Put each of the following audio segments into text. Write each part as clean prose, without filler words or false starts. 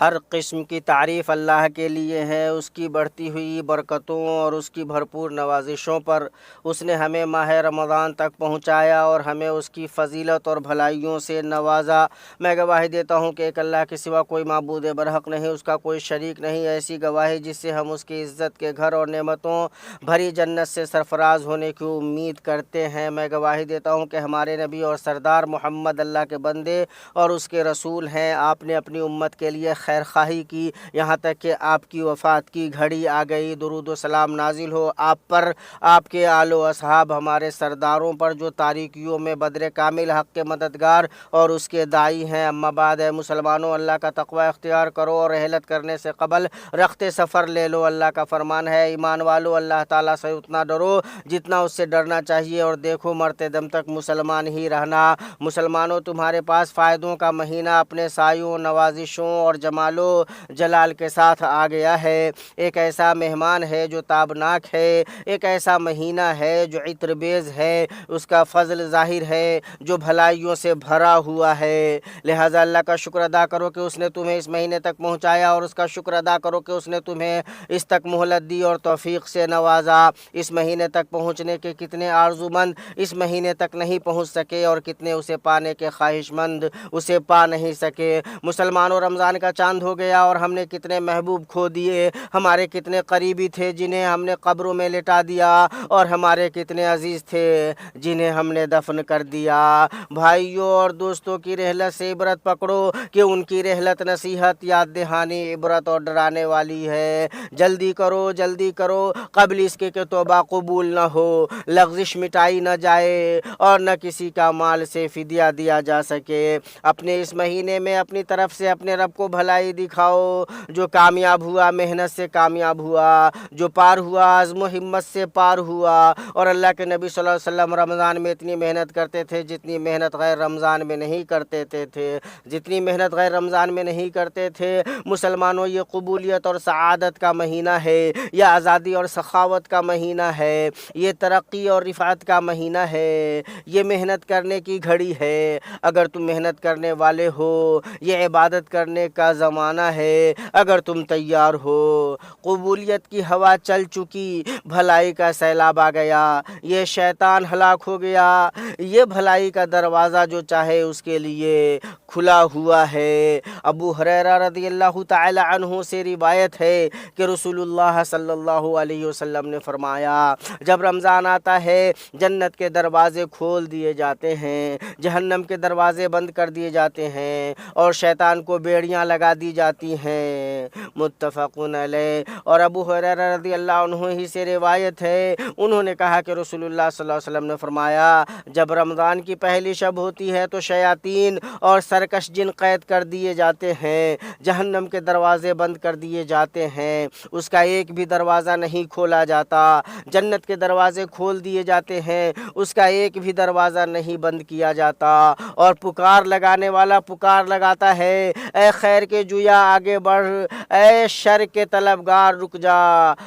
ہر قسم کی تعریف اللہ کے لیے ہے، اس کی بڑھتی ہوئی برکتوں اور اس کی بھرپور نوازشوں پر۔ اس نے ہمیں ماہ رمضان تک پہنچایا اور ہمیں اس کی فضیلت اور بھلائیوں سے نوازا۔ میں گواہی دیتا ہوں کہ ایک اللہ کے سوا کوئی معبود برحق نہیں، اس کا کوئی شریک نہیں۔ ایسی گواہی جس سے ہم اس کی عزت کے گھر اور نعمتوں بھری جنت سے سرفراز ہونے کی امید کرتے ہیں۔ میں گواہی دیتا ہوں کہ ہمارے نبی اور سردار محمد اللہ کے بندے اور اس کے رسول ہیں۔ آپ نے اپنی امت کے لیے خیر خواہی کی یہاں تک کہ آپ کی وفات کی گھڑی آ گئی۔ درود و سلام نازل ہو آپ پر، آپ کے آل و اصحاب، ہمارے سرداروں پر جو تاریکیوں میں بدر کامل حق کے مددگار اور اس کے داعی ہیں۔ اما بعد، اے مسلمانوں، اللہ کا تقوی اختیار کرو اور رحلت کرنے سے قبل رخت سفر لے لو۔ اللہ کا فرمان ہے، ایمان والو، اللہ تعالیٰ سے اتنا ڈرو جتنا اس سے ڈرنا چاہیے، اور دیکھو مرتے دم تک مسلمان ہی رہنا۔ مسلمانوں، تمہارے پاس فائدوں کا مہینہ اپنے سایوں، نوازشوں اور جمال و جلال کے ساتھ آ گیا ہے۔ ایک ایسا مہمان ہے جو تابناک ہے، ایک ایسا مہینہ ہے جو عطر بیز ہے، اس کا فضل ظاہر ہے جو بھلائیوں سے بھرا ہوا ہے۔ لہٰذا اللہ کا شکر ادا کرو کہ اس نے تمہیں اس مہینے تک پہنچایا، اور اس کا شکر ادا کرو کہ اس نے تمہیں اس تک مہلت دی اور توفیق سے نوازا۔ اس مہینے تک پہنچنے کے کتنے آرزومند اس مہینے تک نہیں پہنچ سکے، اور کتنے اسے پانے کے خواہش مند اسے پا نہیں سکے۔ مسلمانوں، رمضان کا چاند ہو گیا اور ہم نے کتنے محبوب کھو دیے۔ ہمارے کتنے قریبی تھے جنہیں ہم نے قبروں میں لٹا دیا، اور ہمارے کتنے عزیز تھے جنہیں ہم نے دفن کر دیا۔ بھائیوں اور دوستوں کی رحلت سے عبرت پکڑو کہ ان کی رحلت نصیحت، یاد دہانی، عبرت اور ڈرانے والی ہے۔ جلدی کرو، جلدی کرو، قبل اس کے کہ توبہ قبول نہ ہو، لغزش مٹائی نہ جائے اور نہ کسی کا مال سے فدیہ دیا جا سکے۔ اپنے اس مہینے میں اپنی طرف سے اپنے رب کو بھلائی دکھاؤ۔ جو کامیاب ہوا محنت سے کامیاب ہوا، جو پار ہوا عزم و ہمت سے پار ہوا۔ اور اللہ کے نبی صلی اللہ علیہ وسلم رمضان میں اتنی محنت کرتے تھے جتنی محنت غیر رمضان میں نہیں کرتے تھے، جتنی محنت غیر رمضان میں نہیں کرتے تھے۔ مسلمانوں، یہ قبولیت اور سعادت کا مہینہ ہے، یہ آزادی اور سخاوت کا مہینہ ہے، یہ ترقی اور رفعت کا مہینہ ہے، یہ محنت کرنے کی گھڑی ہے۔ اگر تم محنت کرنے والے ہو، یہ عبادت کرنے کا زمانہ ہے اگر تم تیار ہو۔ قبولیت کی ہوا چل چکی، بھلائی کا سیلاب آ گیا، یہ شیطان ہلاک ہو گیا۔ یہ بھلائی کا دروازہ جو چاہے اس کے لیے کھلا ہوا ہے۔ ابو ہریرہ رضی اللہ تعالی عنہ سے روایت ہے کہ رسول اللہ صلی اللہ علیہ وسلم نے فرمایا، جب رمضان آتا ہے جنت کے دروازے کھول دیے جاتے ہیں، جہنم کے دروازے بند کر دیے جاتے ہیں، اور شیطان کو بیڑیاں لگا دی جاتی ہیں۔ متفقن علیہ۔ اور ابو ہریرہ رضی اللہ عنہ ہی سے روایت ہے، انہوں نے کہا کہ رسول اللہ صلی اللہ علیہ وسلم نے فرمایا، جب رمضان کی پہلی شب ہوتی ہے تو شیاطین اور سرکش جن قید کر دیے جاتے ہیں، جہنم کے دروازے بند کر دیے جاتے ہیں، اس کا ایک بھی دروازہ نہیں کھولا جاتا۔ جنت کے دروازے کھول دیے جاتے ہیں، اس کا ایک بھی دروازہ نہیں بند کیا جاتا۔ اور پکار لگانے والا پکار لگاتا ہے، اے خیر کے جویا آگے بڑھ، اے شر کے طلبگار رک جا۔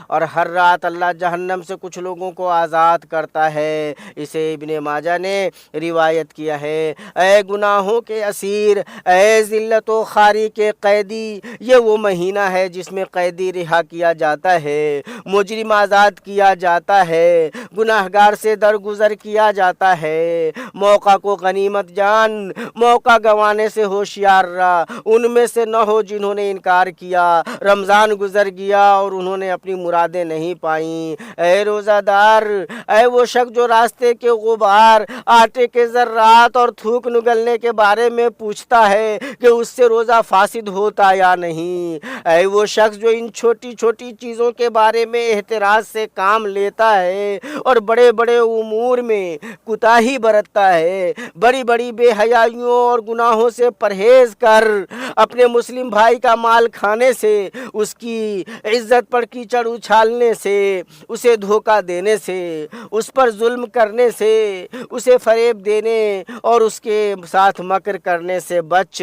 اور ہر رات اللہ جہنم سے کچھ لوگوں کو آزاد کرتا ہے۔ اسے ابن ماجہ نے روایت کیا ہے۔ اے گناہوں کے اسیر، اے ذلت و خواری کے قیدی، یہ وہ مہینہ ہے جس میں قیدی رہا کیا جاتا ہے، مجرم آزاد کیا جاتا ہے، گناہگار سے درگزر کیا جاتا ہے۔ موقع کو غنیمت جان، موقع گنوانے سے ہوشیار رہا۔ ان میں سے نہ ہو جنہوں نے انکار کیا، رمضان گزر گیا اور انہوں نے اپنی مرادیں نہیں پائیں۔ اے روزہ دار، اے وہ شخص جو راستے کے غبار، آٹے کے ذرات اور تھوک نگلنے کے بارے میں پوچھتا ہے کہ اس سے روزہ فاسد ہوتا یا نہیں۔ اے وہ شخص جو ان چھوٹی چھوٹی چیزوں کے بارے میں احتراز سے کام لیتا ہے اور بڑے بڑے امور میں کوتاہی برتتا ہے، بڑی بڑی بے حیائیوں اور گناہوں سے پرہیز کر اپنے مسلم بھائی کا مال کھانے سے، اس کی عزت پر کیچڑ اچھالنے سے، اسے دھوکہ دینے سے، اس پر ظلم کرنے سے، اسے فریب دینے اور اس کے ساتھ مکر کرنے سے بچ،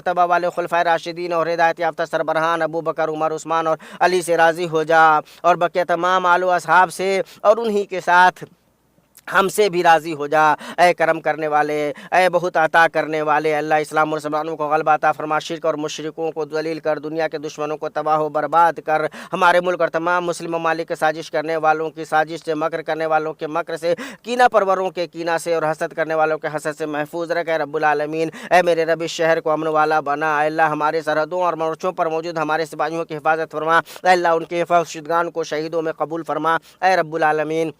مرتبہ والے خلفائے راشدین اور ہدایت یافتہ سربراہان ابو بکر، عمر، عثمان اور علی سے راضی ہو جا، اور بقیہ تمام آل و اصحاب سے اور انہی کے ساتھ ہم سے بھی راضی ہو جا۔ اے کرم کرنے والے، اے بہت عطا کرنے والے، اللہ اسلام اور مسلمانوں کو غلبہ عطا فرما، شرک اور مشرکوں کو ذلیل کر، دنیا کے دشمنوں کو تباہ و برباد کر، ہمارے ملک اور تمام مسلم ممالک کے سازش کرنے والوں کی سازش سے، مکر کرنے والوں کے مکر سے، کینہ پروروں کے کینہ سے اور حسد کرنے والوں کے حسد سے محفوظ رکھ۔ اے رب العالمین، اے میرے رب اس شہر کو امن والا بنا۔ اے اللہ ہمارے سرحدوں اور مورچوں پر موجود ہمارے سپاہیوں کی حفاظت فرما۔ اے اللہ ان کے حفاظ شدگان کو شہیدوں میں قبول فرما۔ اے رب العالمین،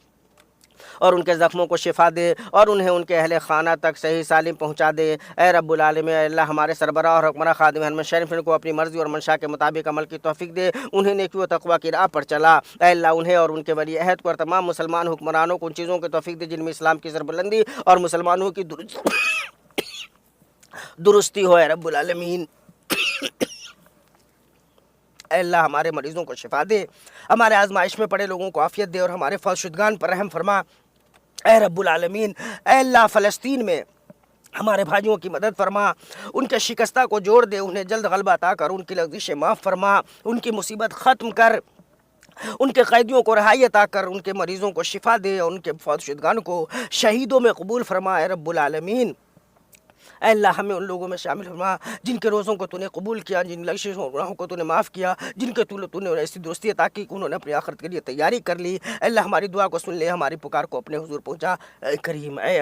اور ان کے زخموں کو شفا دے اور انہیں ان کے اہل خانہ تک صحیح سالم پہنچا دے۔ اے رب العالمین، اے اللہ ہمارے سربراہ اور حکمراں خادم حرم شریف کو اپنی مرضی اور منشا کے مطابق عمل کی توفیق دے، انہیں نیکی و تقوی کی راہ پر چلا۔ اے اللہ انہیں اور ان کے ولی عہد کو اور تمام مسلمان حکمرانوں کو ان چیزوں کی توفیق دے جن میں اسلام کی سربلندی اور مسلمانوں کی درستی ہو۔ اے رب العالمین، اے اللہ ہمارے مریضوں کو شفا دے، ہمارے آزمائش میں پڑے لوگوں کو عافیت دے اور ہمارے فوج شدگان پر رحم فرما۔ اے رب العالمین، اے اللہ فلسطین میں ہمارے بھائیوں کی مدد فرما، ان کے شکستہ کو جوڑ دے، انہیں جلد غلبہ عطا کر، ان کی لغزشیں معاف فرما، ان کی مصیبت ختم کر، ان کے قیدیوں کو رہائی عطا کر، ان کے مریضوں کو شفا دے اور ان کے فوج شدگان کو شہیدوں میں قبول فرما۔ اے رب العالمین، اے اللہ ہمیں ان لوگوں میں شامل فرما جن کے روزوں کو تو نے قبول کیا، جن لغزشوں اور گناہوں کو تو نے معاف کیا، جن کے تو نے ایسی دوستی عطا کی کہ انہوں نے اپنی آخرت کے لیے تیاری کر لی۔ اے اللہ ہماری دعا کو سن لے، ہماری پکار کو اپنے حضور پہنچا۔ اے کریم، اے